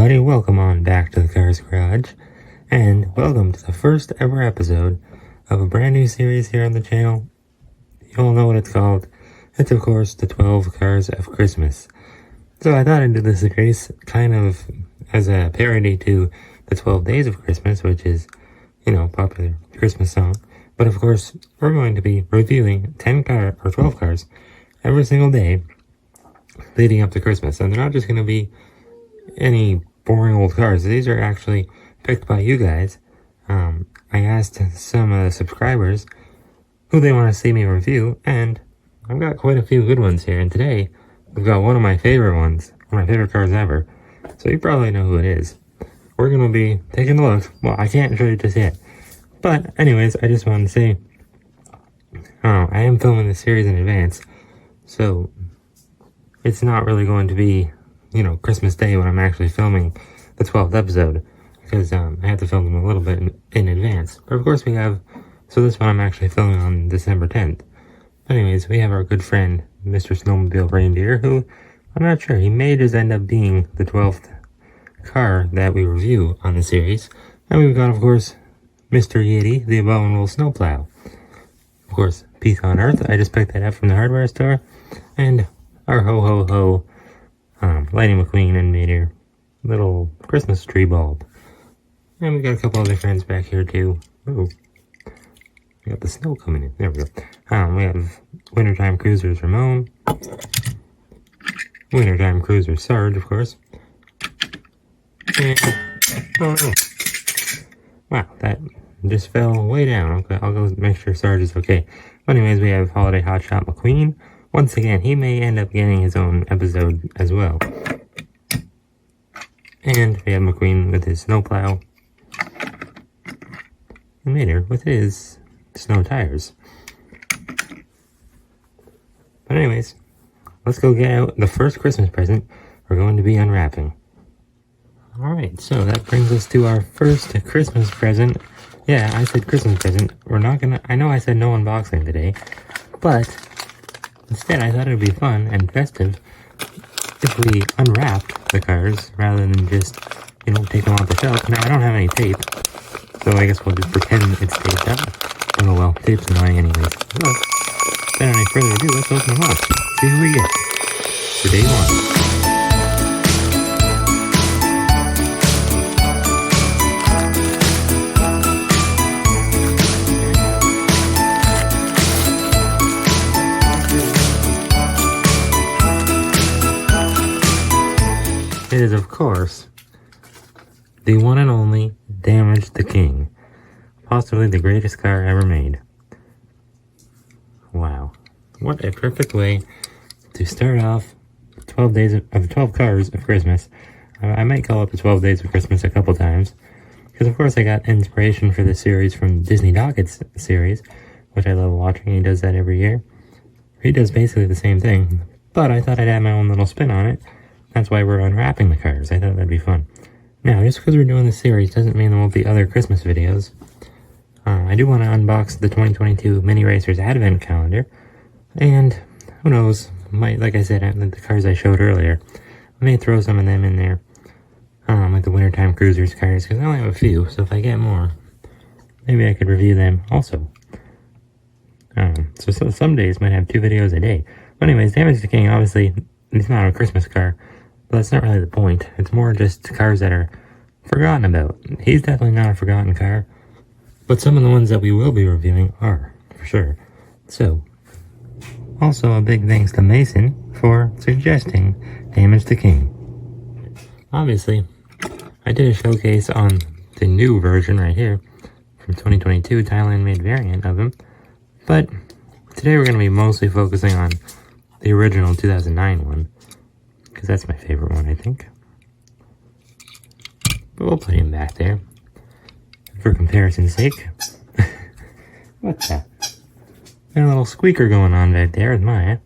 everybody, welcome on back to the Cars Garage, and welcome to the first ever episode of a brand new series here on the channel. You all know what it's called. It's of course the 12 Cars of Christmas. So I thought I'd do this series kind of as a parody to the 12 Days of Christmas, which is, popular Christmas song. But of course, we're going to be reviewing 12 cars every single day leading up to Christmas. And they're not just going to be any boring old cars. These are actually picked by you guys. I asked some subscribers who they want to see me review, and I've got quite a few good ones here. And today, we've got one of my favorite ones, one of my favorite cars ever. So you probably know who it is. We're going to be taking a look. Well, I can't show you just yet. But anyways, I just wanted to say, I am filming this series in advance. So it's not really going to be Christmas Day when I'm actually filming the 12th episode, because I have to film them a little bit in advance. But of course so this one I'm actually filming on December 10th. Anyways, we have our good friend, Mr. Snowmobile Reindeer, who, I'm not sure, he may just end up being the 12th car that we review on the series. And we've got, of course, Mr. Yeti, the abominable snowplow. Of course, peace on earth, I just picked that up from the hardware store. And our ho-ho-ho Lightning McQueen and made her little Christmas tree bulb. And we got a couple other friends back here too. Ooh. We got the snow coming in. There we go. We have Wintertime Cruisers Ramon. Wintertime Cruiser Sarge, of course. And, oh no. Wow, that just fell way down. Okay, I'll go make sure Sarge is okay. But anyways, we have Holiday Hotshot McQueen. Once again, he may end up getting his own episode as well. And we have McQueen with his snowplow. And Mater with his snow tires. But anyways, let's go get out the first Christmas present we're going to be unwrapping. Alright, so that brings us to our first Christmas present. Yeah, I said Christmas present. I know I said no unboxing today, but instead, I thought it would be fun and festive if we unwrapped the cars rather than just, take them off the shelf. Now, I don't have any tape, so I guess we'll just pretend it's taped up. Oh well, tape's annoying anyways. So, without any further ado, let's open them up. See who we get for day one. It is, of course, the one and only Damage the King. Possibly the greatest car ever made. Wow. What a perfect way to start off 12 cars of Christmas. I might call it the 12 Days of Christmas a couple times. Because of course I got inspiration for this series from Disney Docket's series, which I love watching. He does that every year. He does basically the same thing. But I thought I'd add my own little spin on it. That's why we're unwrapping the cars. I thought that'd be fun. Now, just because we're doing this series doesn't mean there won't be other Christmas videos. I do want to unbox the 2022 Mini Racers Advent Calendar. And, who knows, like I said, the cars I showed earlier, I may throw some of them in there. Like the Wintertime Cruisers cars, because I only have a few, so if I get more, maybe I could review them also. So some days might have 2 videos a day. But anyways, Damage the King, obviously, it's not a Christmas car. But that's not really the point. It's more just cars that are forgotten about. He's definitely not a forgotten car. But some of the ones that we will be reviewing are, for sure. So, also a big thanks to Mason for suggesting Damage the King. Obviously, I did a showcase on the new version right here from 2022, Thailand made variant of him. But today we're going to be mostly focusing on the original 2009 one. Because that's my favorite one, I think. But we'll put him back there. For comparison's sake. What's that? Got a little squeaker going on back there with Maya.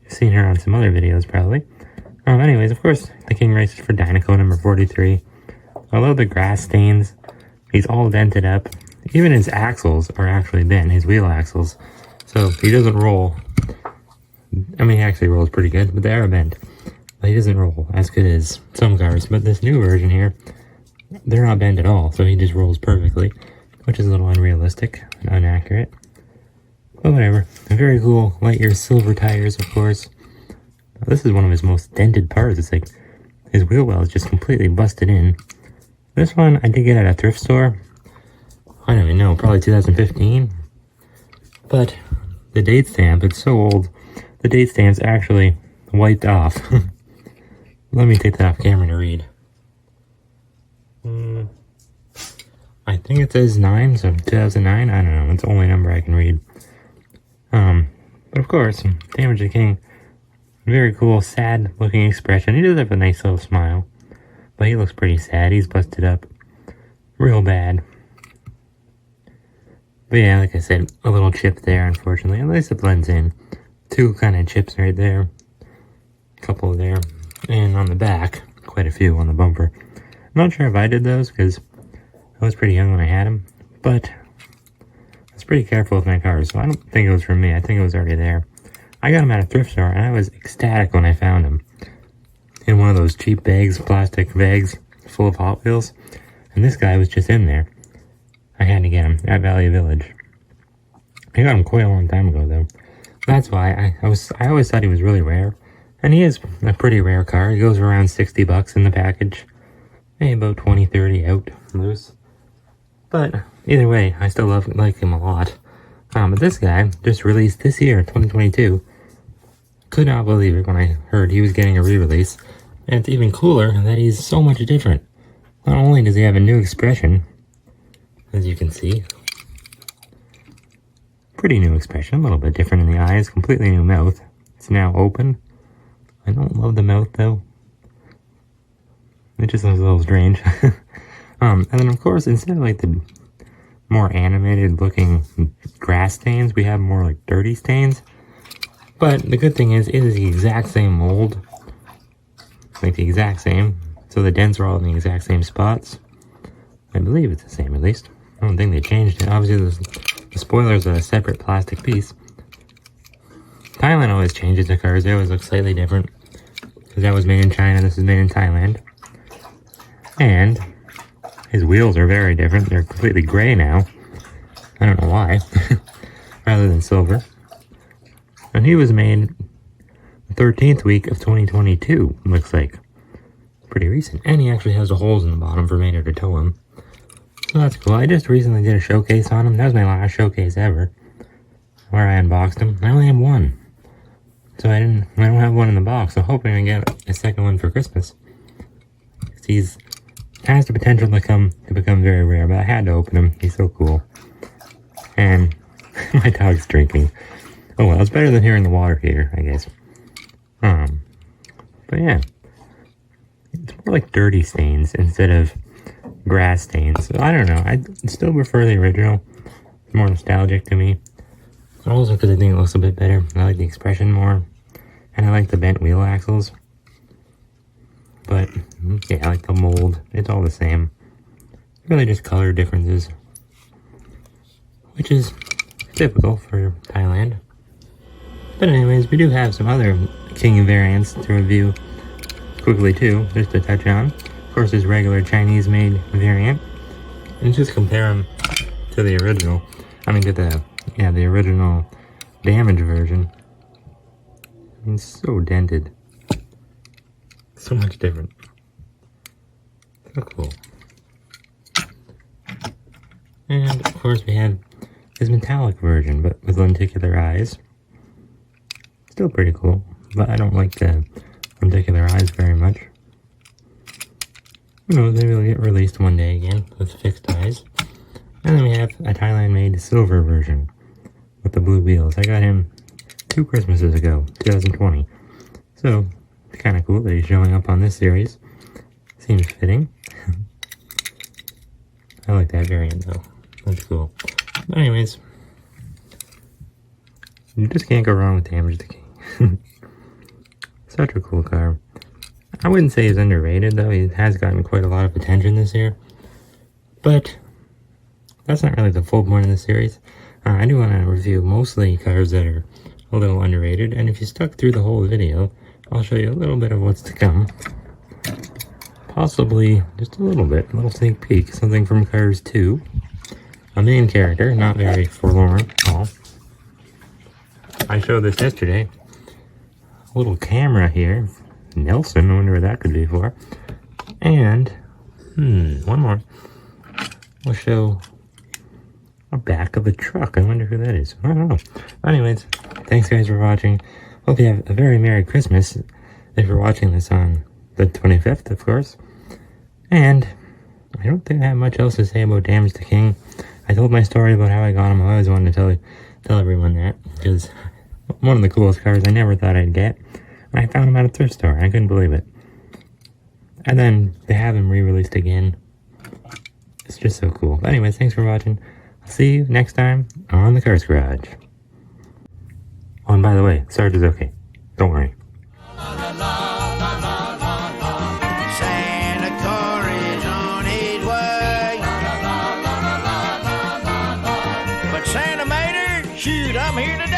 You've seen her on some other videos, probably. Anyways, of course, the King races for Dynaco number 43. Although the grass stains, he's all dented up. Even his axles are actually bent, his wheel axles. So he doesn't roll. I mean, he actually rolls pretty good, but they are bent. But he doesn't roll as good as some cars. But this new version here, they're not bent at all, so he just rolls perfectly, which is a little unrealistic and inaccurate. But whatever. Very cool light year silver tires, of course. This is one of his most dented parts. It's like his wheel well is just completely busted in. This one I did get at a thrift store. I don't even know, probably 2015. But the date stamp, it's so old. The date stamp's actually wiped off. Let me take that off camera to read. I think it says 9, so 2009. I don't know. It's the only number I can read. But of course, Damage the King. Very cool, sad-looking expression. He does have a nice little smile. But he looks pretty sad. He's busted up. Real bad. But yeah, like I said, a little chip there, unfortunately. At least it blends in. 2 kind of chips right there. A couple there. And on the back, quite a few on the bumper. I'm not sure if I did those, because I was pretty young when I had them. But I was pretty careful with my cars, so I don't think it was from me. I think it was already there. I got them at a thrift store, and I was ecstatic when I found them. In one of those cheap bags, plastic bags, full of Hot Wheels. And this guy was just in there. I had to get him at Valley Village. I got him quite a long time ago, though. That's why I always thought he was really rare. And he is a pretty rare car. He goes around $60 in the package. Maybe about 20, 30 out loose. But either way, I still like him a lot. But this guy just released this year, 2022. Could not believe it when I heard he was getting a re-release. And it's even cooler that he's so much different. Not only does he have a new expression, as you can see. Pretty new expression, a little bit different in the eyes, completely new mouth. It's now open. I don't love the mouth though. It just looks a little strange. And then of course, instead of like the more animated looking grass stains, we have more like dirty stains. But the good thing is, it is the exact same mold. Like the exact same. So the dents are all in the exact same spots. I believe it's the same at least. I don't think they changed it. Obviously the spoilers are a separate plastic piece. Thailand always changes the cars. They always look slightly different. Because that was made in China, this is made in Thailand. And his wheels are very different. They're completely gray now. I don't know why. Rather than silver. And he was made the 13th week of 2022, looks like. Pretty recent. And he actually has the holes in the bottom for Maynard to tow him. So that's cool. I just recently did a showcase on him. That was my last showcase ever. Where I unboxed him. I only have one. So I don't have one in the box. I'm hoping I get a second one for Christmas. He's has the potential to become very rare, but I had to open him. He's so cool. And my dog's drinking. Oh well, it's better than hearing the water heater, I guess. But yeah. It's more like dirty stains instead of grass stains. So I don't know. I still prefer the original. It's more nostalgic to me. Also because I think it looks a bit better. I like the expression more. And I like the bent wheel axles. But, yeah, I like the mold. It's all the same. Really just color differences. Which is typical for Thailand. But anyways, we do have some other King variants to review quickly too, just to touch on. Of course, there's regular Chinese-made variant. And just compare them to the original. I mean, to the original damage version. I mean, it's so dented. So much different. So cool. And of course we have his metallic version, but with lenticular eyes. Still pretty cool, but I don't like the lenticular eyes very much. Who knows, maybe they'll get released one day again with fixed eyes. And then we have a Thailand-made silver version with the blue wheels. I got him 2 Christmases ago, 2020. So, it's kind of cool that he's showing up on this series. Seems fitting. I like that variant though. That's cool. But anyways, you just can't go wrong with Damage the King. Such a cool car. I wouldn't say he's underrated though. He has gotten quite a lot of attention this year. But that's not really the full point of the series. I do want to review mostly cars that are a little underrated. And if you stuck through the whole video, I'll show you a little bit of what's to come. Possibly just a little bit, a little sneak peek, something from Cars 2. A main character, not very forlorn at all. I showed this yesterday. A little camera here. Nelson, I wonder what that could be for. And, one more. We'll show a back of a truck. I wonder who that is. I don't know. Anyways, thanks guys for watching. Hope you have a very Merry Christmas if you're watching this on the 25th, of course. And I don't think I have much else to say about Damage the King. I told my story about how I got him. I always wanted to tell everyone that, because one of the coolest cars I never thought I'd get. And I found him at a thrift store. I couldn't believe it. And then they have him re-released again. It's just so cool. But anyways, thanks for watching. I'll see you next time on the Cars Garage. Oh, and by the way, Sarge is okay. Don't worry. Santa Car is on his way. But Santa made her, shoot, I'm here today.